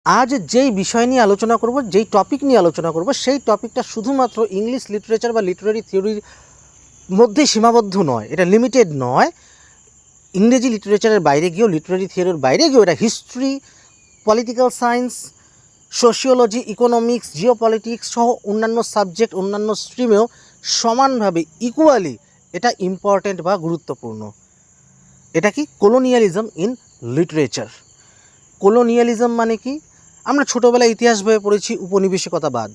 আজ যেই বিষয় নিয়ে আলোচনা করব, যেই টপিক নিয়ে আলোচনা করব, সেই টপিকটা শুধুমাত্র ইংলিশ লিটারেচার বা লিটারারি থিওরির মধ্যেই সীমাবদ্ধ নয়, এটা লিমিটেড নয়। ইংরেজি লিটারেচারের বাইরে গিয়েও, লিটারারি থিওরির বাইরে গিয়েও এটা history, political science, sociology, economics, geopolitics সহ অন্যান্য সাবজেক্ট, অন্যান্য স্ট্রিমেও সমানভাবে ইকুয়ালি এটা ইম্পর্ট্যান্ট বা গুরুত্বপূর্ণ। এটা কি? Colonialism in literature. কলোনিয়ালিজম মানে কি? আমরা ছোটোবেলায় ইতিহাস বইয়ে পড়েছি উপনিবেশিকতাবাদ,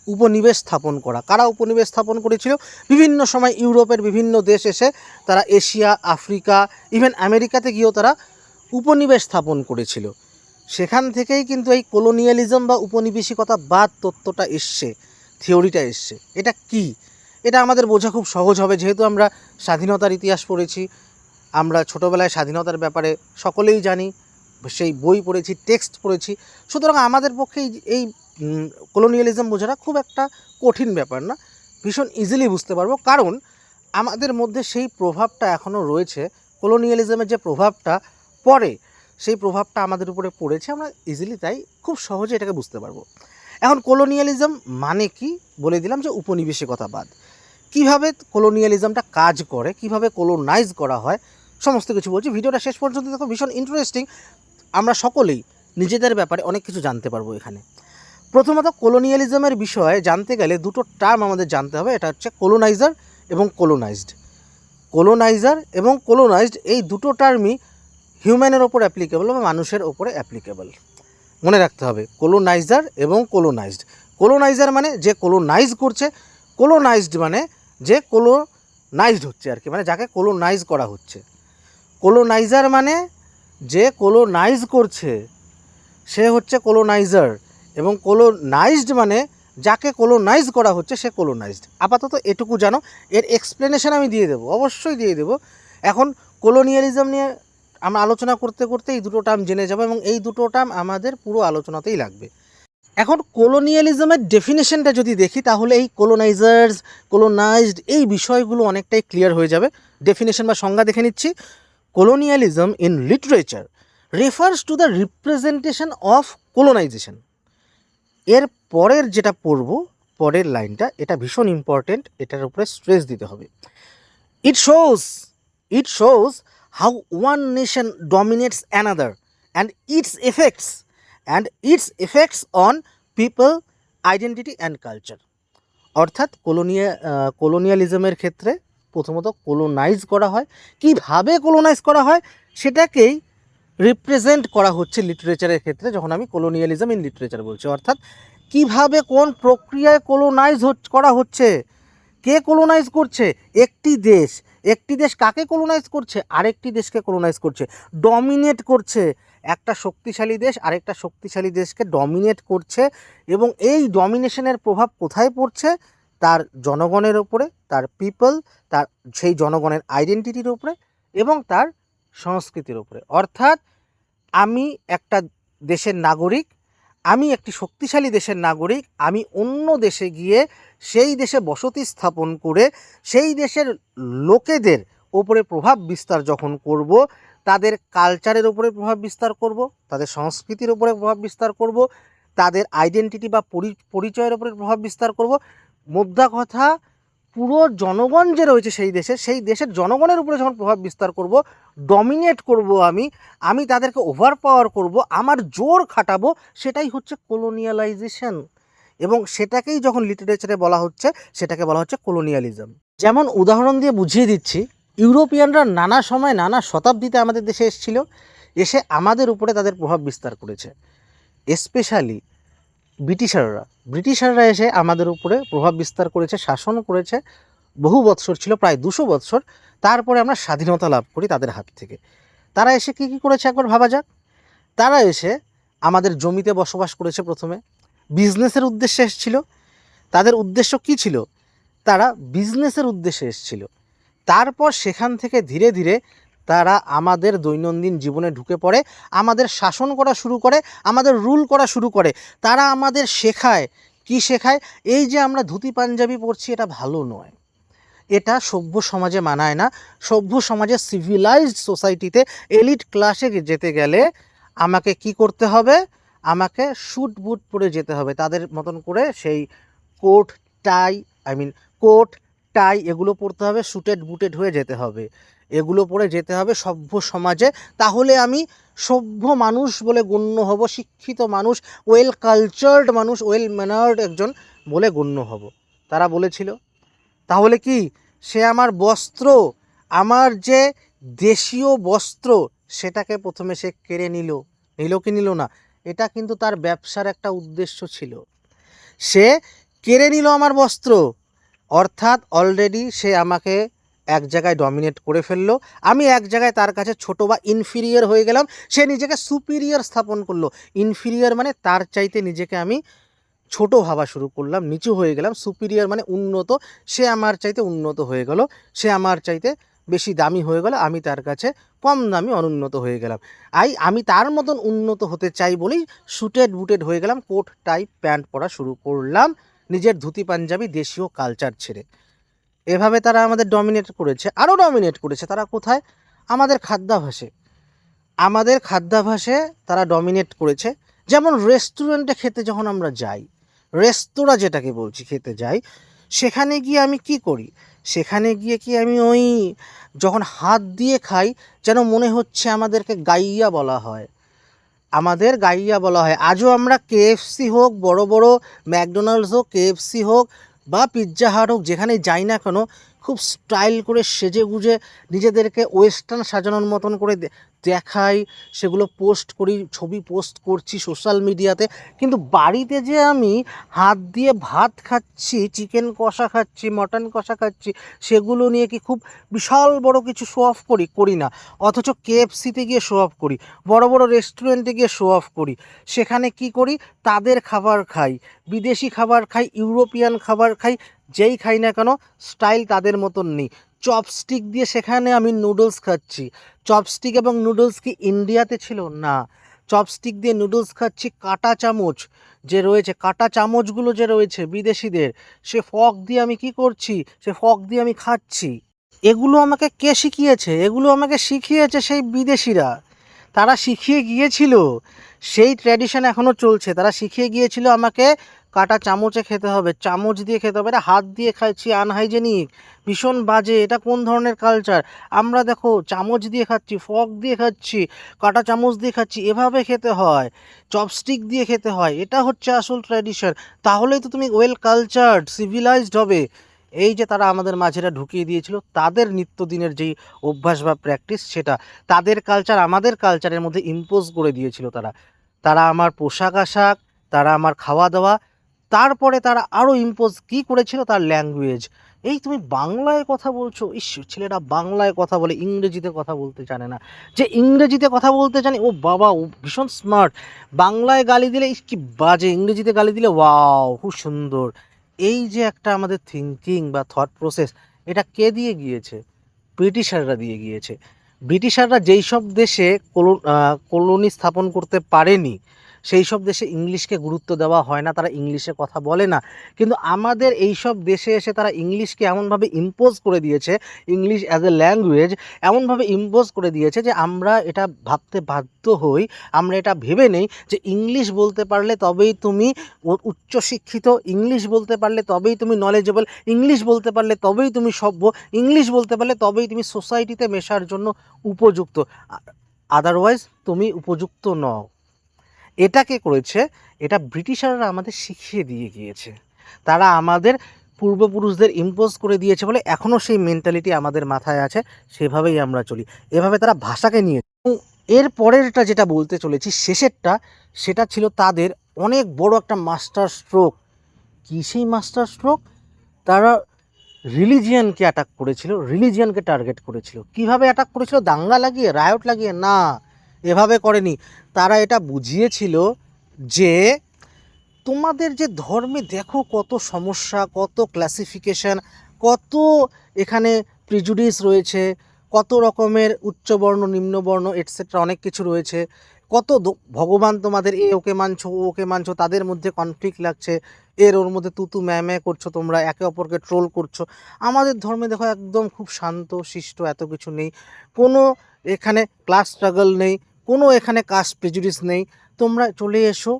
উপনিবেশ স্থাপন করা। কারা উপনিবেশ স্থাপন করেছিল? বিভিন্ন সময় ইউরোপের বিভিন্ন দেশ এসে তারা এশিয়া, আফ্রিকা, ইভেন আমেরিকাতে গিয়েও তারা উপনিবেশ স্থাপন করেছিল। সেখান থেকেই কিন্তু এই কলোনিয়ালিজম বা উপনিবেশিকতাবাদ তত্ত্বটা এসছে, থিওরিটা এসছে। এটা কি? এটা আমাদের বোঝা খুব সহজ হবে, যেহেতু আমরা স্বাধীনতার ইতিহাস পড়েছি, আমরা ছোটোবেলায় স্বাধীনতার ব্যাপারে সকলেই জানি, সেই বই পড়েছি, টেক্সট পড়েছি। সুতরাং আমাদের পক্ষে এই কলোনিয়ালিজম বোঝাটা খুব একটা কঠিন ব্যাপার না, ভীষণ ইজিলি বুঝতে পারবো। কারণ আমাদের মধ্যে সেই প্রভাবটা এখনও রয়েছে, কলোনিয়ালিজমের যে প্রভাবটা পড়ে, সেই প্রভাবটা আমাদের উপরে পড়েছে, আমরা ইজিলি তাই খুব সহজে এটাকে বুঝতে পারবো। এখন কলোনিয়ালিজম মানে কি বলে দিলাম, যে উপনিবেশিকতাবাদ। কিভাবে কলোনিয়ালিজমটা কাজ করে, কিভাবে কলোনাইজ করা হয়, সমস্ত কিছু বলছি। ভিডিওটা শেষ পর্যন্ত দেখো, ভীষণ ইন্টারেস্টিং। আমরা সকলেই নিজেদের ব্যাপারে অনেক কিছু জানতে পারবো এখানে। প্রথমত, কলোনিয়ালিজমের বিষয়ে জানতে গেলে দুটো টার্ম আমাদের জানতে হবে। এটা হচ্ছে কলোনাইজার এবং কলোনাইজড। কলোনাইজার এবং কলোনাইজড এই দুটো টার্মই হিউম্যানের ওপর অ্যাপ্লিকেবল বা মানুষের ওপরে অ্যাপ্লিকেবল। মনে রাখতে হবে, কলোনাইজার এবং কলোনাইজড। কলোনাইজার মানে যে কলোনাইজ করছে, কলোনাইজড মানে যে কলোনাইজড হচ্ছে আর কি, মানে যাকে কলোনাইজ করা হচ্ছে। কলোনাইজার মানে যে কলোনাইজ করছে, সে হচ্ছে কলোনাইজার, এবং কলোনাইজড মানে যাকে কলোনাইজ করা হচ্ছে সে কলোনাইজড। আপাতত এটুকু জানো, এর এক্সপ্লেনেশন আমি দিয়ে দেবো, অবশ্যই দিয়ে দেবো। এখন কলোনিয়ালিজম নিয়ে আমরা আলোচনা করতে করতে এই দুটো টার্ম জেনে যাবো, এবং এই দুটো টার্ম আমাদের পুরো আলোচনাতেই লাগবে। এখন কলোনিয়ালিজমের ডেফিনেশনটা যদি দেখি, তাহলে এই কলোনাইজার্স, কলোনাইজড এই বিষয়গুলো অনেকটাই ক্লিয়ার হয়ে যাবে। ডেফিনেশন বা সংজ্ঞা দেখে নিচ্ছি। Colonialism in literature refers to the representation of colonization. এর পরের যেটা পড়ব, পরের লাইনটা, এটা ভীষণ ইম্পর্টেন্ট, এটার উপরে স্ট্রেস দিতে হবে। It shows how one nation dominates another and its effects on people, identity and culture. অর্থাৎ কলোনিয়ালিজমের ক্ষেত্রে প্রথমত কলোনাইজ করা হয়। কীভাবে কলোনাইজ করা হয় সেটাকেই রিপ্রেজেন্ট করা হচ্ছে লিটারেচারের ক্ষেত্রে, যখন আমি কলোনিয়ালিজম ইন লিটারেচার বলছি। অর্থাৎ কিভাবে, কোন প্রক্রিয়ায় কলোনাইজ করা হচ্ছে, কে কলোনাইজ করছে? একটি দেশ কাকে কলোনাইজ করছে? আরেকটি দেশকে কলোনাইজ করছে, ডমিনেট করছে। একটা শক্তিশালী দেশ আরেকটা শক্তিশালী দেশকে ডমিনেট করছে, এবং এই ডমিনেশনের প্রভাব কোথায় পড়ছে? তার জনগণের ওপরে, তার পিপল, তার সেই জনগণের আইডেন্টিটির ওপরে এবং তার সংস্কৃতির ওপরে। অর্থাৎ আমি একটা দেশের নাগরিক, আমি একটি শক্তিশালী দেশের নাগরিক, আমি অন্য দেশে গিয়ে সেই দেশে বসতি স্থাপন করে সেই দেশের লোকেদের ওপরে প্রভাব বিস্তার যখন করব, তাদের কালচারের ওপরে প্রভাব বিস্তার করব, তাদের সংস্কৃতির ওপরে প্রভাব বিস্তার করব, তাদের আইডেন্টিটি বা পরিচয়ের ওপরে প্রভাব বিস্তার করব। মোদ্দা কথা, পুরো জনগণ যে রয়েছে সেই দেশের জনগণের উপরে যখন প্রভাব বিস্তার করব, ডমিনেট করব, আমি তাদেরকে ওভার পাওয়ার করব, আমার জোর খাটাবো, সেটাই হচ্ছে কলোনিয়ালাইজেশন। এবং সেটাকেই যখন লিটারেচারে বলা হচ্ছে, সেটাকে বলা হচ্ছে কলোনিয়ালিজম। যেমন উদাহরণ দিয়ে বুঝিয়ে দিচ্ছি, ইউরোপিয়ানরা নানা সময়, নানা শতাব্দীতে আমাদের দেশে এসে আমাদের উপরে তাদের প্রভাব বিস্তার করেছে। স্পেশালি ব্রিটিশাররা এসে আমাদের উপরে প্রভাব বিস্তার করেছে, শাসন করেছে। বহু বৎসর ছিল, প্রায় 200 বৎসর। তারপরে আমরা স্বাধীনতা লাভ করি তাদের হাত থেকে। তারা এসে কী করেছে একবার ভাবা যাক। তারা এসে আমাদের জমিতে বসবাস করেছে। প্রথমে বিজনেসের উদ্দেশ্যে এসেছিল। তাদের উদ্দেশ্য কী ছিল? তারা বিজনেসের উদ্দেশ্যে এসেছিল। তারপর সেখান থেকে ধীরে ধীরে তারা আমাদের দৈনন্দিন জীবনে ঢুকে পড়ে, আমাদের শাসন করা শুরু করে, আমাদের রুল করা শুরু করে। তারা আমাদের শেখায়, কি শেখায়? এই যে আমরা ধুতি পাঞ্জাবি পরছি, এটা ভালো নয়, এটা সভ্য সমাজে মানায় না। সভ্য সমাজে, সিভিলাইজড সোসাইটিতে, এলিট ক্লাসে যেতে গেলে আমাকে কি করতে হবে? আমাকে স্যুট বুট পরে যেতে হবে, তাদের মতন করে সেই কোট টাই কোট টাই এগুলো পরতে হবে, স্যুটেড বুটেড হয়ে যেতে হবে, এগুলো পরে যেতে হবে সভ্য সমাজে। তাহলে আমি সভ্য মানুষ বলে গণ্য হব, শিক্ষিত মানুষ, ওয়েল কালচার্ড মানুষ, ওয়েল ম্যানার্ড একজন বলে গণ্য হব। তারা বলেছিল। তাহলে কি সে আমার বস্ত্র, আমার যে দেশীয় বস্ত্র, সেটাকে প্রথমে সে কেড়ে নিল কি নিল না? এটা কিন্তু তার ব্যবসার একটা উদ্দেশ্য ছিল। সে কেড়ে নিল আমার বস্ত্র, অর্থাৎ অলরেডি সে আমাকে এক জায়গায় ডমিনেট করে ফেললো, আমি এক জায়গায় তার কাছে ছোট বা ইনফিরিয়ার হয়ে গেলাম, সে নিজেকে সুপিরিয়ার স্থাপন করলো। ইনফিরিয়ার মানে তার চাইতে নিজেকে আমি ছোট ভাবা শুরু করলাম, নিচু হয়ে গেলাম। সুপিরিয়ার মানে উন্নত, সে আমার চাইতে উন্নত হয়ে গেল, সে আমার চাইতে বেশি দামি হয়ে গেল, আমি তার কাছে কম দামি অনুন্নত হয়ে গেলাম। আমি তার মতন উন্নত হতে চাই বলেই স্যুটেড বুটেড হয়ে গেলাম, কোট টাই প্যান্ট পরা শুরু করলাম, নিজের ধুতি পাঞ্জাবি দেশীয় কালচার ছেড়ে। এভাবে তারা আমাদের ডমিনেট করেছে, আরও ডমিনেট করেছে। তারা কোথায়? আমাদের খাদ্যাভ্যাসে তারা ডমিনেট করেছে। যেমন রেস্টুরেন্টে খেতে যখন আমরা যাই, রেস্তোরাঁ যেটাকে বলছি, খেতে যাই, সেখানে গিয়ে আমি কি করি? সেখানে গিয়ে কি আমি ওই যখন হাত দিয়ে খাই, যেন মনে হচ্ছে আমাদেরকে গাইয়া বলা হয়, আজও আমরা কেএফসি হোক, বড় বড় ম্যাকডোনাল্ডস হোক, কেএফসি হোক বা পিৎজা হাট হোক, যেখানে যাই না কেন, খুব স্টাইল করে সেজে গুজে নিজেদেরকে ওয়েস্টার্ন সাজানোর মতন করে দেখাই, সেগুলো পোস্ট করি, ছবি পোস্ট করছি সোশ্যাল মিডিয়াতে। কিন্তু বাড়িতে যে আমি হাত দিয়ে ভাত খাচ্ছি, চিকেন কষা খাচ্ছি, মটন কষা খাচ্ছি, সেগুলো নিয়ে কি খুব বিশাল বড় কিছু শো অফ করি না। অথচ কেএফসিতে গিয়ে শো অফ করি, বড় বড় রেস্টুরেন্টে গিয়ে শো অফ করি। সেখানে কি করি? তাদের খাবার খাই, বিদেশি খাবার খাই, ইউরোপিয়ান খাবার খাই, যেই খাই না কেন স্টাইল তাদের মতন নেই। চপস্টিক দিয়ে সেখানে আমি নুডলস খাচ্ছি। চপস্টিক এবং নুডলস কি ইন্ডিয়াতে ছিল? না। চপস্টিক দিয়ে নুডলস খাচ্ছি, কাঁটা চামচ যে রয়েছে, কাঁটা চামচগুলো যে রয়েছে বিদেশিদের, সে ফক দিয়ে আমি কি করছি? সে ফক দিয়ে আমি খাচ্ছি। এগুলো আমাকে কে শিখিয়েছে? এগুলো আমাকে শিখিয়েছে সেই বিদেশিরা। তারা শিখিয়ে গিয়েছিল, সেই ট্র্যাডিশন এখনও চলছে। তারা শিখিয়ে গিয়েছিল আমাকে কাঁটা চামচে খেতে হবে, চামচ দিয়ে খেতে হবে। এটা হাত দিয়ে খাচ্ছি, আনহাইজেনিক, ভীষণ বাজে। এটা কোন ধরনের কালচার? আমরা দেখো চামচ দিয়ে খাচ্ছি, ফর্ক দিয়ে খাচ্ছি, কাঁটা চামচ দিয়ে খাচ্ছি, এভাবে খেতে হয়, চপস্টিক দিয়ে খেতে হয়। এটা হচ্ছে আসল ট্র্যাডিশন। তাহলেই তো তুমি ওয়েল কালচার্ড, সিভিলাইজড হবে। এই যে তারা আমাদের মাঝেরা ঢুকিয়ে দিয়েছিল তাদের নিত্যদিনের যেই অভ্যাস বা প্র্যাকটিস, সেটা তাদের কালচার আমাদের কালচারের মধ্যে ইম্পোজ করে দিয়েছিল। তারা আমার পোশাক আশাক, তারা আমার খাওয়া দাওয়া, তারপরে তারা আরও ইম্পোজ কী করেছিল? তার ল্যাঙ্গুয়েজ। এই তুমি বাংলায় কথা বলছো, ইস ছেলেটা বাংলায় কথা বলে, ইংরেজিতে কথা বলতে জানে না। যে ইংরেজিতে কথা বলতে জানে, ও বাবা, ও ভীষণ স্মার্ট। বাংলায় গালি দিলে ইস কি বাজে, ইংরেজিতে গালি দিলে ওয়াও খুব সুন্দর। এই যে একটা আমাদের থিঙ্কিং বা থট প্রসেস, এটা কে দিয়ে গিয়েছে? ব্রিটিশাররা দিয়ে গিয়েছে। ব্রিটিশাররা যেই সব দেশে কলোনি স্থাপন করতে পারেনি, সেই সব দেশে ইংলিশকে গুরুত্ব দেওয়া হয় না, তারা ইংলিশে কথা বলে না। কিন্তু আমাদের এই সব দেশে এসে তারা ইংলিশকে এমনভাবে ইম্পোজ করে দিয়েছে, ইংলিশ অ্যাজ এ ল্যাঙ্গুয়েজ এমনভাবে ইম্পোজ করে দিয়েছে যে আমরা এটা ভাবতে বাধ্য হই, আমরা এটা ভেবে নেই যে ইংলিশ বলতে পারলে তবেই তুমি উচ্চশিক্ষিত, ইংলিশ বলতে পারলে তবেই তুমি নলেজেবল, ইংলিশ বলতে পারলে তবেই তুমি সভ্য, ইংলিশ বলতে পারলে তবেই তুমি সোসাইটিতে মেশার জন্য উপযুক্ত, আদারওয়াইজ তুমি উপযুক্ত নও। এটা কে করেছে? এটা ব্রিটিশাররা আমাদের শিখিয়ে দিয়ে গিয়েছে। তারা আমাদের পূর্বপুরুষদের ইম্পোজ করে দিয়েছে বলে এখনও সেই মেন্টালিটি আমাদের মাথায় আছে, সেভাবেই আমরা চলি। এভাবে তারা ভাষাকে নিয়ে। এর পরেরটা যেটা বলতে চলেছি, শেষেরটা, সেটা ছিল তাদের অনেক বড় একটা মাস্টার স্ট্রোক। কী সেই মাস্টার স্ট্রোক? তারা রিলিজিয়ানকে অ্যাটাক করেছিল, রিলিজিয়ানকে টার্গেট করেছিল। কিভাবে অ্যাটাক করেছিল? দাঙ্গা লাগিয়ে, রায়ট লাগিয়ে? না, এভাবে করেনি। তারা এটা বুঝিয়েছিল যে তোমাদের যে ধর্মে দেখো কত সমস্যা, কত ক্লাসিফিকেশন, কত এখানে প্রিজুডিস রয়েছে, কত রকমের উচ্চবর্ণ নিম্নবর্ণ এটসেট্রা অনেক কিছু রয়েছে, কত ভগবান তোমাদের ওকে মানছো, ওকে মানছো, তাদের মধ্যে কনফ্লিক্ট লাগছে, ওর মধ্যে তুতু ম্যামে করছো, তোমরা একে অপরকে ট্রোল করছো। আমাদের ধর্মে দেখো একদম খুব শান্ত শিষ্ট, এত কিছু নেই, কোনো এখানে ক্লাস স্ট্রাগল নেই, কোনো এখানে কাস্ট প্রেজুডিস নেই। তোমরা চলে এসো,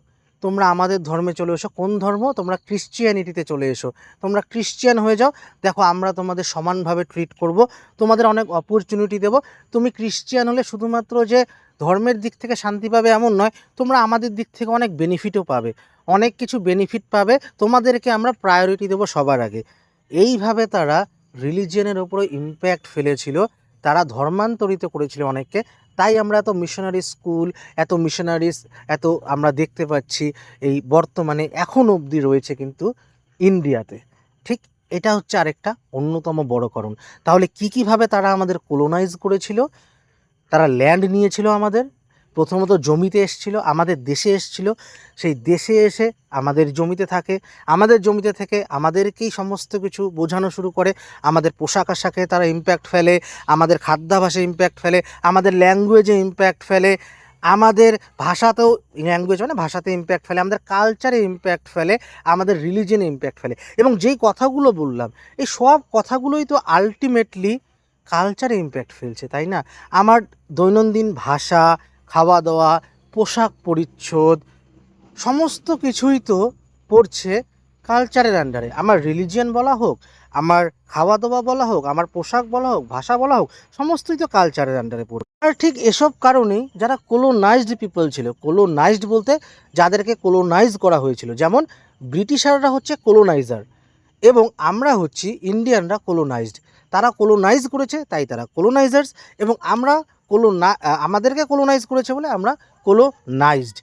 তোমরা আমাদের ধর্মে চলে এসো। কোন ধর্ম? তোমরা ক্রিশ্চিয়ানিটিতে চলে এসো, তোমরা ক্রিশ্চিয়ান হয়ে যাও, দেখো আমরা তোমাদের সমানভাবে ট্রিট করব, তোমাদের অনেক অপরচুনিটি দেব। তুমি ক্রিশ্চিয়ান হলে শুধুমাত্র যে ধর্মের দিক থেকে শান্তি পাবে এমন নয়, তোমরা আমাদের দিক থেকে অনেক বেনিফিটও পাবে, অনেক কিছু বেনিফিট পাবে, তোমাদেরকে আমরা প্রায়োরিটি দেবো সবার আগে। এইভাবে তারা রিলিজিয়নের ওপরে ইম্প্যাক্ট ফেলেছিল, তারা ধর্মান্তরিত করেছিল অনেককে। তাই আমরা এত মিশনারি স্কুল, এত মিশনারিস, এত আমরা দেখতে পাচ্ছি এই বর্তমানে এখন অবধি রয়েছে কিন্তু ইন্ডিয়াতে। ঠিক এটা হচ্ছে আরেকটা অন্যতম বড় কারণ। তাহলে কীভাবে তারা আমাদের কোলোনাইজ করেছিল? তারা ল্যান্ড নিয়েছিল আমাদের, প্রথমত জমিতে এসছিল, আমাদের দেশে এসছিল, সেই দেশে এসে আমাদের জমিতে থাকে, আমাদের জমিতে থেকে আমাদেরকেই সমস্ত কিছু বোঝানো শুরু করে, আমাদের পোশাক আশাকে তারা ইম্প্যাক্ট ফেলে, আমাদের খাদ্যাভ্যাসে ইম্প্যাক্ট ফেলে, আমাদের ল্যাঙ্গুয়েজে ইম্প্যাক্ট ফেলে, আমাদের ভাষাতেও, ল্যাঙ্গুয়েজ মানে ভাষাতে ইম্প্যাক্ট ফেলে, আমাদের কালচারে ইম্প্যাক্ট ফেলে, আমাদের রিলিজিয়নে ইম্প্যাক্ট ফেলে। এবং যেই কথাগুলো বললাম, এই সব কথাগুলোই তো আলটিমেটলি কালচারে ইম্প্যাক্ট ফেলছে, তাই না? আমার দৈনন্দিন ভাষা, খাওয়া দাওয়া, পোশাক পরিচ্ছদ, সমস্ত কিছুই তো পড়ছে কালচারের আন্ডারে। আমার রিলিজিয়ন বলা হোক, আমার খাওয়া দাওয়া বলা হোক, আমার পোশাক বলা হোক, ভাষা বলা হোক, সমস্তই তো কালচারের আন্ডারে পড়ে। আর ঠিক এসব কারণেই যারা কোলোনাইজড পিপল ছিল, কোলোনাইজড বলতে যাদেরকে কোলোনাইজ করা হয়েছিল, যেমন ব্রিটিশাররা হচ্ছে কোলোনাইজার এবং আমরা হচ্ছি ইন্ডিয়ানরা কোলোনাইজড। তারা কোলোনাইজ করেছে তাই তারা কোলোনাইজার্স, এবং আমরা আমাদেরকে কোলোনাইজ করেছে বলে আমরা কোলোনাইজড।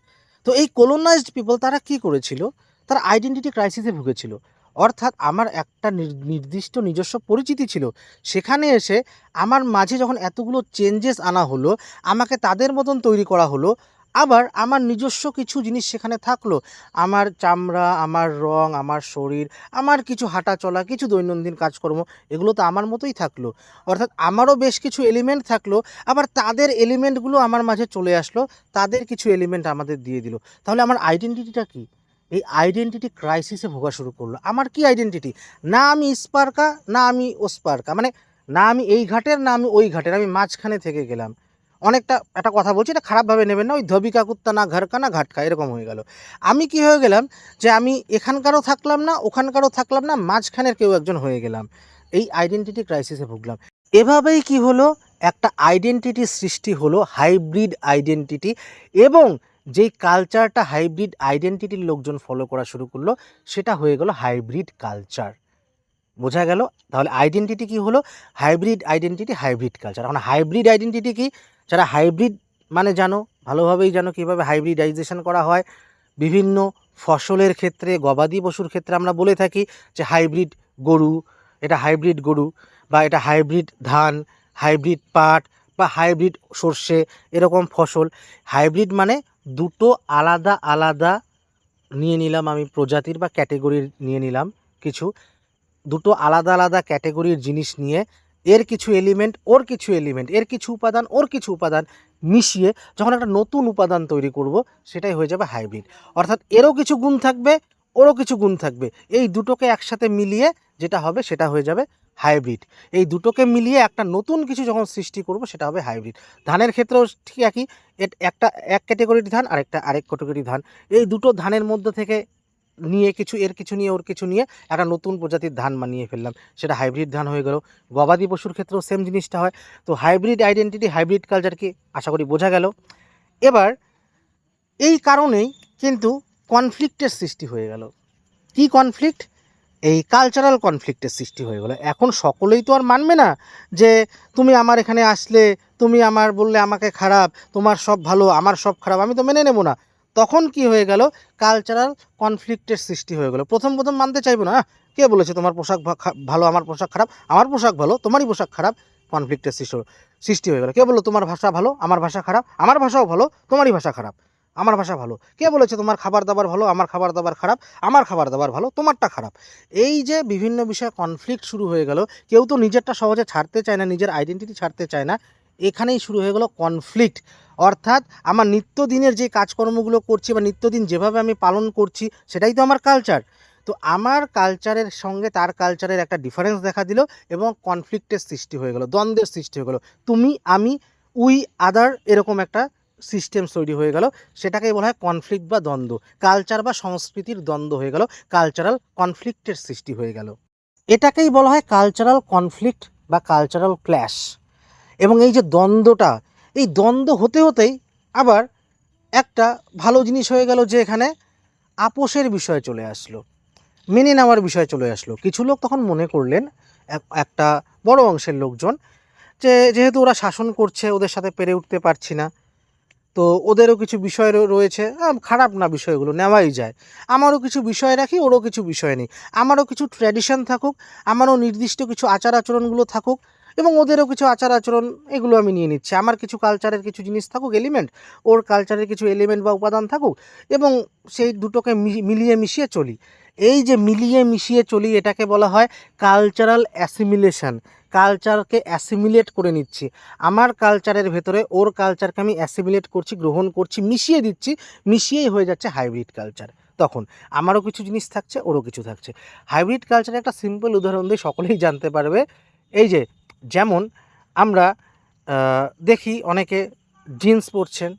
তো এই কোলোনাইজড পিপল তারা কি করেছিল? তারা আইডেন্টিটি ক্রাইসিসে ভুগেছিল। অর্থাৎ আমার একটা নির্দিষ্ট নিজস্ব পরিচিতি ছিল, সেখানে এসে আমার মাঝে যখন এতগুলো চেঞ্জেস আনা হলো, আমাকে তাদের মতন তৈরি করা হলো, আবার আমার নিজস্ব কিছু জিনিস সেখানে থাকলো, আমার চামড়া, আমার রং, আমার শরীর, আমার কিছু হাঁটা চলা, কিছু দৈনন্দিন কাজকর্ম, এগুলো তো আমার মতোই থাকলো। অর্থাৎ আমারও বেশ কিছু এলিমেন্ট থাকলো, আবার তাদের এলিমেন্টগুলো আমার মাঝে চলে আসলো, তাদের কিছু এলিমেন্ট আমাদের দিয়ে দিল। তাহলে আমার আইডেন্টিটিটা কী? এই আইডেন্টিটি ক্রাইসিসে ভোগা শুরু করলো। আমার কি আইডেন্টিটি? না আমি স্পার্কা, না আমি ওস্পার্কা, মানে না আমি এই ঘাটের, না আমি ওই ঘাটের, আমি মাঝখানে থেকে গেলাম। অনেকটা একটা কথা বলছি, এটা খারাপভাবে নেবেন না, ওই ধবিকা কুত্তা না ঘরকা না ঘাটকা এরকম হয়ে গেল। আমি কি হয়ে গেলাম যে আমি এখানকারও থাকলাম না, ওখানকারও থাকলাম না, মাঝখানের কেউ একজন হয়ে গেলাম। এই আইডেন্টিটি ক্রাইসিসে ভুগলাম। এভাবেই কি হলো, একটা আইডেন্টিটি সৃষ্টি হলো, হাইব্রিড আইডেন্টিটি। এবং যেই কালচারটা হাইব্রিড আইডেন্টিটির লোকজন ফলো করা শুরু করলো, সেটা হয়ে গেল হাইব্রিড কালচার। বোঝা গেল? তাহলে আইডেন্টিটি কি হলো? Hybrid identity, hybrid culture. এখন হাইব্রিড আইডেন্টিটি কি? যারা হাইব্রিড মানে জানো, ভালোভাবেই জানো কীভাবে হাইব্রিডাইজেশন করা হয়। বিভিন্ন ফসলের ক্ষেত্রে, গবাদি পশুর ক্ষেত্রে আমরা বলে থাকি যে হাইব্রিড গরু, এটা হাইব্রিড গরু, বা এটা হাইব্রিড ধান, হাইব্রিড পাট, বা হাইব্রিড সর্ষে, এরকম ফসল। হাইব্রিড মানে দুটো আলাদা আলাদা নিয়ে নিলাম আমি প্রজাতির বা ক্যাটেগরির নিয়ে নিলাম কিছু, দুটো আলাদা আলাদা ক্যাটেগরির জিনিস নিয়ে এর কিছু এলিমেন্ট, ওর কিছু এলিমেন্ট, এর কিছু উপাদান, ওর কিছু উপাদান মিশিয়ে যখন একটা নতুন উপাদান তৈরি করব, সেটাই হয়ে যাবে হাইব্রিড। অর্থাৎ এরও কিছু গুণ থাকবে, ওরও কিছু গুণ থাকবে, এই দুটোকে একসাথে মিলিয়ে যেটা হবে সেটা হয়ে যাবে হাইব্রিড। এই দুটোকে মিলিয়ে একটা নতুন কিছু যখন সৃষ্টি করব, সেটা হবে হাইব্রিড। ধানের ক্ষেত্রেও ঠিক একই, একটা এক ক্যাটেগরির ধান, আরেকটা আরেক ক্যাটেগরির ধান, এই দুটো ধানের মধ্যে থেকে নিয়ে কিছু, এর কিছু নিয়ে ওর কিছু নিয়ে একটা নতুন প্রজাতির ধান বানিয়ে ফেললাম, সেটা হাইব্রিড ধান হয়ে গেল। গবাদি পশুর ক্ষেত্রেও সেম জিনিসটা হয়। তো হাইব্রিড আইডেন্টিটি, হাইব্রিড কালচার কি, আশা করি বোঝা গেল। এবার এই কারণেই কিন্তু কনফ্লিক্টের সৃষ্টি হয়ে গেল। কি কনফ্লিক্ট? এই কালচারাল কনফ্লিক্টের সৃষ্টি হয়ে গেল। এখন সকলেই তো আর মানবে না যে তুমি আমার এখানে আসলে, তুমি আমার বললে আমাকে খারাপ, তোমার সব ভালো আমার সব খারাপ, আমি তো মেনে নেব না। তখন কি হয়ে গেল? কালচারাল কনফ্লিক্টের সৃষ্টি হয়ে গেল। প্রথম মানতে চাইবো না, কে বলেছে তোমার পোশাক ভালো আমার পোশাক খারাপ, আমার পোশাক ভালো তোমারই পোশাক খারাপ। কনফ্লিক্টের সৃষ্টি হয়ে গেল। কে বললো তোমার ভাষা ভালো আমার ভাষা খারাপ, আমার ভাষাও ভালো তোমারই ভাষা খারাপ, আমার ভাষা ভালো। কে বলেছে তোমার খাবার দাবার ভালো, আমার খাবার দাবার খারাপ, আমার খাবার দাবার ভালো তোমারটা খারাপ। এই যে বিভিন্ন বিষয়ে কনফ্লিক্ট শুরু হয়ে গেল, কেউ তো নিজেরটা সহজে ছাড়তে চায় না, নিজের আইডেন্টিটি ছাড়তে চায় না, এখানেই শুরু হয়ে গেল কনফ্লিক্ট। অর্থাৎ আমার নিত্যদিনের যে কাজকর্মগুলো করছি বা নিত্যদিন যেভাবে আমি পালন করছি, সেটাই তো আমার কালচার। তো আমার কালচারের সঙ্গে তার কালচারের একটা ডিফারেন্স দেখা দিল এবং কনফ্লিক্টের সৃষ্টি হয়ে গেল, দ্বন্দ্বের সৃষ্টি হয়ে গেল। তুমি আমি, উই আদার, এরকম একটা সিস্টেম তৈরি হয়ে গেল, সেটাকেই বলা হয় কনফ্লিক্ট বা দ্বন্দ্ব। কালচার বা সংস্কৃতির দ্বন্দ্ব হয়ে গেল, কালচারাল কনফ্লিক্টের সৃষ্টি হয়ে গেল। এটাকেই বলা হয় কালচারাল কনফ্লিক্ট বা কালচারাল ক্ল্যাশ। এবং এই যে দ্বন্দ্বটা, এই দ্বন্দ্ব হতে হতেই আবার একটা ভালো জিনিস হয়ে গেল যে এখানে আপোষের বিষয় চলে আসলো, মেনে নেওয়ার বিষয় চলে আসলো। কিছু লোক তখন মনে করলেন, একটা বড় অংশের লোকজন, যে যেহেতু ওরা শাসন করছে, ওদের সাথে পেরে উঠতে পারছি না, তো ওদেরও কিছু বিষয় রয়েছে, খারাপ না, বিষয়গুলো নেওয়াই যায়। আমারও কিছু বিষয় রাখি, ওরও কিছু বিষয় নেই, আমারও কিছু ট্র্যাডিশন থাকুক, আমারও নির্দিষ্ট কিছু আচার আচরণগুলো থাকুক, এবং ওদেরও কিছু আচার আচরণ, এগুলো আমি নিয়ে নিচ্ছি। আমার কিছু কালচারের কিছু জিনিস থাকুক এলিমেন্ট, ওর কালচারের কিছু এলিমেন্ট বা উপাদান থাকুক, এবং সেই দুটোকে মিলিয়ে মিশিয়ে চলি। এই যে মিলিয়ে মিশিয়ে চলি, এটাকে বলা হয় কালচারাল অ্যাসিমিলেশন। কালচারকে অ্যাসিমিলেট করে নিচ্ছি, আমার কালচারের ভেতরে ওর কালচারকে আমি অ্যাসিমিলেট করছি, গ্রহণ করছি, মিশিয়ে দিচ্ছি, মিশিয়েই হয়ে যাচ্ছে হাইব্রিড কালচার। তখন আমারও কিছু জিনিস থাকছে, ওরও কিছু থাকছে। হাইব্রিড কালচারের একটা সিম্পল উদাহরণ দিয়ে সকলেই জানতে পারবে। এই যে যেমন আমরা দেখি অনেকে জিন্স পরছেন,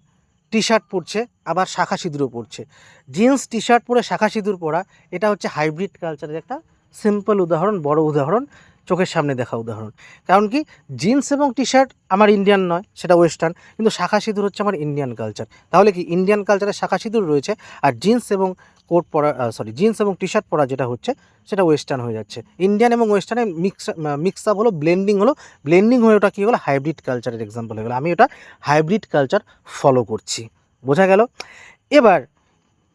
টি শার্ট পরছে, আবার শাখা সিঁদুরও পরছে। জিন্স টি শার্ট পরে শাখা সিঁদুর পরা, এটা হচ্ছে হাইব্রিড কালচারের একটা সিম্পল উদাহরণ, বড় উদাহরণ, চোখের সামনে দেখা উদাহরণ। কারণ কি, জিন্স এবং টি শার্ট আমার ইন্ডিয়ান নয়, সেটা ওয়েস্টার্ন, কিন্তু শাখা সিঁদুর হচ্ছে আমার ইন্ডিয়ান কালচার। তাহলে কি ইন্ডিয়ান কালচারে শাখা সিঁদুর রয়েছে, আর জিন্স এবং কোট পরা, জিন্স এবং টি শার্ট পরা যেটা হচ্ছে সেটা ওয়েস্টার্ন হয়ে যাচ্ছে। ইন্ডিয়ান এবং ওয়েস্টার্নের মিক্স আপ হলো, ব্লেন্ডিং হয়ে ওটা কী হলো, হাইব্রিড কালচারের এক্সাম্পল হয়ে গেলো। আমি ওটা হাইব্রিড কালচার ফলো করছি, বোঝা গেল। এবার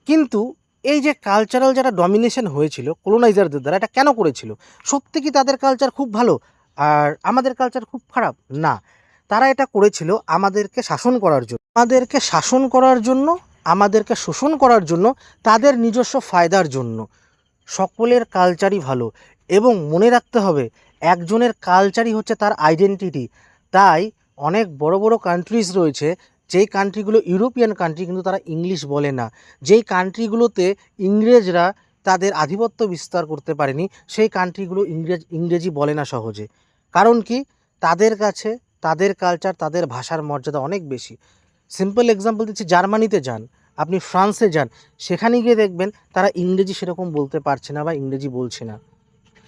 কিন্তু এই যে কালচারাল যারা ডমিনেশন হয়েছিল কলোনাইজারদের দ্বারা, এটা কেন করেছিল? সত্যি কি তাদের কালচার খুব ভালো আর আমাদের কালচার খুব খারাপ? না, তারা এটা করেছিল আমাদেরকে শাসন করার জন্য, আমাদেরকে শোষণ করার জন্য, তাদের নিজস্ব ফায়দার জন্য। সকলের কালচারই ভালো, এবং মনে রাখতে হবে একজনের কালচারই হচ্ছে তার আইডেন্টিটি। তাই অনেক বড় বড় কান্ট্রিজ রয়েছে, যেই কান্ট্রিগুলো ইউরোপিয়ান কান্ট্রি, কিন্তু তারা ইংলিশ বলে না। যেই কান্ট্রিগুলোতে ইংরেজরা তাদের আধিপত্য বিস্তার করতে পারেনি, সেই কান্ট্রিগুলো ইংরেজি বলে না সহজে। কারণ কি, তাদের কাছে তাদের কালচার, তাদের ভাষার মর্যাদা অনেক বেশি। সিম্পল এক্সাম্পল দিচ্ছি, জার্মানিতে যান, আপনি ফ্রান্সে যান, সেখানে গিয়ে দেখবেন তারা ইংরেজি সেরকম বলতে পারছে না বা ইংরেজি বলছে না।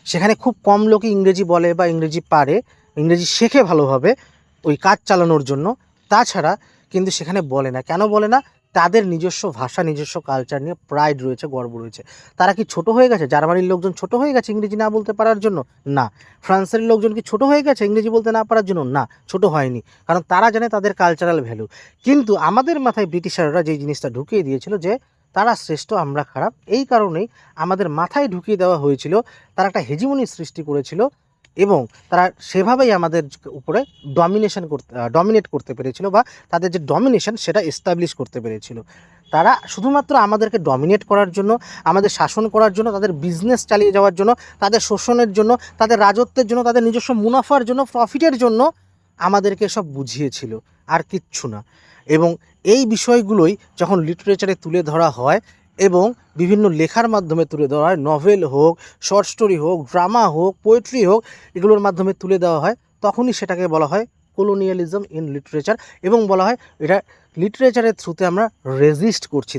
সেখানে খুব কম লোকই ইংরেজি বলে বা ইংরেজি পারে, ইংরেজি শেখে ভালোভাবে ওই কাজ চালানোর জন্য। তাছাড়া কিন্তু সেখানে বলে না। কেন বলে না? তাদের নিজস্ব ভাষা, নিজস্ব কালচার নিয়ে প্রাইড রয়েছে, গর্ব রয়েছে। তারা কি ছোট হয়ে গেছে? জার্মানির লোকজন ছোট হয়ে গেছে ইংরেজি না বলতে পারার জন্য? না। ফ্রান্সের লোকজন কি ছোট হয়ে গেছে ইংরেজি বলতে না পারার জন্য? না, ছোট হয়নি, কারণ তারা জানে তাদের কালচারাল ভ্যালু। কিন্তু আমাদের মাথায় ব্রিটিশাররা যেই জিনিসটা ঢুকিয়ে দিয়েছিল যে তারা শ্রেষ্ঠ, আমরা খারাপ, এই কারণেই আমাদের মাথায় ঢুকিয়ে দেওয়া হয়েছিল। তারা একটা হেজিমনি সৃষ্টি করেছিল, এবং তারা সেভাবেই আমাদের উপরে ডমিনেট করতে পেরেছিল, বা তাদের যে ডমিনেশন সেটা এস্টাবলিশ করতে পেরেছিল। তারা শুধুমাত্র আমাদেরকে ডমিনেট করার জন্য, আমাদের শাসন করার জন্য, তাদের বিজনেস চালিয়ে যাওয়ার জন্য, তাদের শোষণের জন্য, তাদের রাজত্বের জন্য, তাদের নিজস্ব মুনাফার জন্য, প্রফিটের জন্য আমাদেরকে সব বুঝিয়েছিল, আর কিচ্ছু না। এবং এই বিষয়গুলোই যখন লিটারেচারে তুলে ধরা হয় এবং বিভিন্ন লেখার মাধ্যমে তুলে দেওয়া হয়, নভেল হোক, শর্ট স্টোরি হোক, ড্রামা হোক, পোয়েট্রি হোক, এগুলোর মাধ্যমে তুলে দেওয়া হয়, তখনই সেটাকে বলা হয় কলোনিয়ালিজম ইন লিটারেচার। এবং বলা হয় এটা লিটারেচারের থ্রুতে আমরা রেজিস্ট করছি,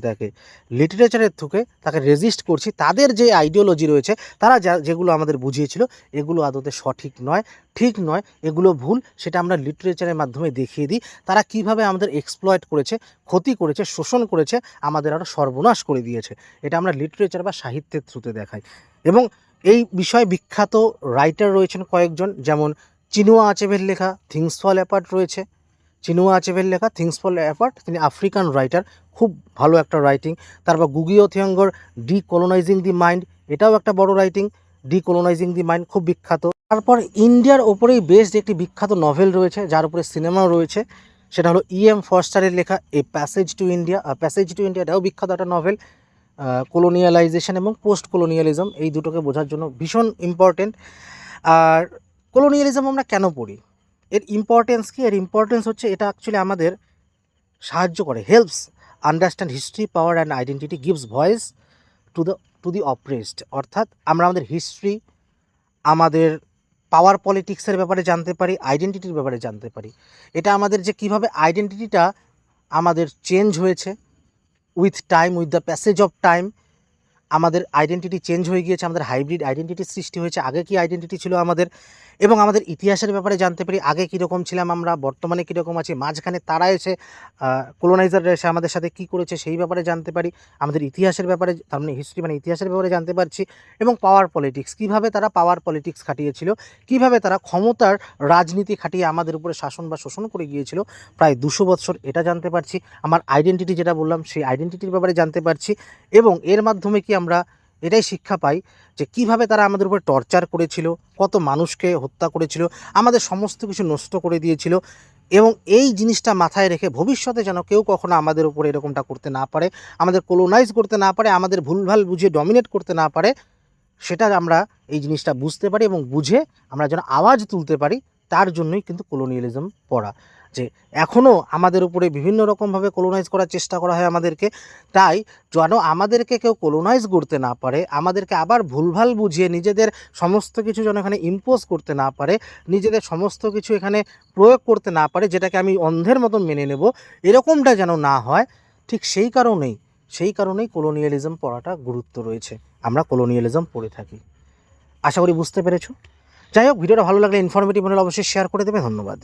লিটারেচারের থ্রুকে তাকে রেজিস্ট করছি। তাদের যে আইডিওলজি রয়েছে, তারা যেগুলো আমাদের বুঝিয়েছিল, এগুলো আদতে সঠিক নয়, ঠিক নয়, এগুলো ভুল, সেটা আমরা লিটারেচারের মাধ্যমে দেখিয়ে দিই। তারা কিভাবে আমাদের এক্সপ্লয়েট করেছে, ক্ষতি করেছে, শোষণ করেছে, আমাদের আরও সর্বনাশ করে দিয়েছে, এটা আমরা লিটারেচার বা সাহিত্যের থ্রুতে দেখাই। এবং এই বিষয়ে বিখ্যাত রাইটার রয়েছেন কয়েকজন, যেমন চিনুয়া আচেভের লেখা থিংস ফল অ্যাপার্ট রয়েছে। চিনুয়া আচেভের লেখা থিংস ফল অ্যাপার্ট, তিনি আফ্রিকান রাইটার, খুব ভালো একটা রাইটিং। তারপর গুগিও থিয়ঙ্গর ডিকলোনাইজিং দি মাইন্ড, এটাও একটা বড় রাইটিং, ডিকলোনাইজিং দি মাইন্ড, খুব বিখ্যাত। তারপর ইন্ডিয়ার ওপরেই বেসড একটি বিখ্যাত নভেল রয়েছে, যার উপরে সিনেমাও রয়েছে, সেটা হলো E.M. ফস্টারের লেখা এ প্যাসেজ টু ইন্ডিয়া। এটাও বিখ্যাত একটা নভেল। কলোনিয়ালাইজেশন এবং পোস্ট কলোনিয়ালিজম, এই দুটোকে বোঝার জন্য ভীষণ ইম্পর্টেন্ট। আর কলোনিয়ালিজম আমরা কেন পড়ি, এর ইম্পর্টেন্স কী? এর ইম্পর্টেন্স হচ্ছে এটা অ্যাকচুয়ালি আমাদের সাহায্য করে, helps understand history, power and identity, gives voice to the oppressed. অর্থাৎ আমরা আমাদের হিস্ট্রি, আমাদের পাওয়ার পলিটিক্সের ব্যাপারে জানতে পারি, আইডেন্টিটির ব্যাপারে জানতে পারি। এটা আমাদের যে কীভাবে আইডেন্টিটিটা আমাদের চেঞ্জ হয়েছে with time, with the passage of time আমাদের আইডেন্টিটি চেঞ্জ হয়ে গিয়েছে, আমাদের হাইব্রিড আইডেন্টিটির সৃষ্টি হয়েছে। আগে কি আইডেন্টিটি ছিল আমাদের, এবং আমাদের ইতিহাসের ব্যাপারে জানতে পারি আগে কীরকম ছিলাম আমরা, বর্তমানে কীরকম আছি, মাঝখানে তারা এসে কলোনাইজাররা এসে আমাদের সাথে কী করেছে সেই ব্যাপারে জানতে পারি, আমাদের ইতিহাসের ব্যাপারে, তার মানে হিস্ট্রি মানে ইতিহাসের ব্যাপারে জানতে পারছি, এবং পাওয়ার পলিটিক্স, কীভাবে তারা পাওয়ার পলিটিক্স খাটিয়েছিল, কীভাবে তারা ক্ষমতার রাজনীতি খাটিয়ে আমাদের উপরে শাসন বা শোষণ করে গিয়েছিল প্রায় 200 বৎসর, এটা জানতে পারছি। আমার আইডেন্টিটি যেটা বললাম সেই আইডেন্টিটির ব্যাপারে জানতে পারছি, এবং এর মাধ্যমে কি আমরা এটাই শিক্ষা পাই যে কীভাবে তারা আমাদের উপরে টর্চার করেছিল, কত মানুষকে হত্যা করেছিল, আমাদের সমস্ত কিছু নষ্ট করে দিয়েছিল, এবং এই জিনিসটা মাথায় রেখে ভবিষ্যতে যেন কেউ কখনো আমাদের উপরে এরকমটা করতে না পারে, আমাদের কলোনাইজ করতে না পারে, আমাদের ভুলভাল বুঝে ডমিনেট করতে না পারে, সেটা আমরা এই জিনিসটা বুঝতে পারি এবং বুঝে আমরা যেন আওয়াজ তুলতে পারি। তার জন্যই কিন্তু কলোনিয়ালিজম পড়া, যে এখনও আমাদের উপরে বিভিন্ন রকমভাবে কলোনাইজ করার চেষ্টা করা হয় আমাদেরকে, তাই যেন আমাদেরকে কেউ কলোনাইজ করতে না পারে, আমাদেরকে আবার ভুলভাল বুঝিয়ে নিজেদের সমস্ত কিছু যেন এখানে ইম্পোজ করতে না পারে, নিজেদের সমস্ত কিছু এখানে প্রয়োগ করতে না পারে, যেটাকে আমি অন্ধের মতন মেনে নেব, এরকমটা যেন না হয়। ঠিক সেই কারণেই কলোনিয়ালিজম পড়াটা গুরুত্ব রয়েছে, আমরা কলোনিয়ালিজম পড়ে থাকি। আশা করি বুঝতে পেরেছো। যাই হোক, ভিডিওটা ভালো লাগলে, ইনফরমেটিভ হলে অবশ্যই শেয়ার করে দেবে। ধন্যবাদ।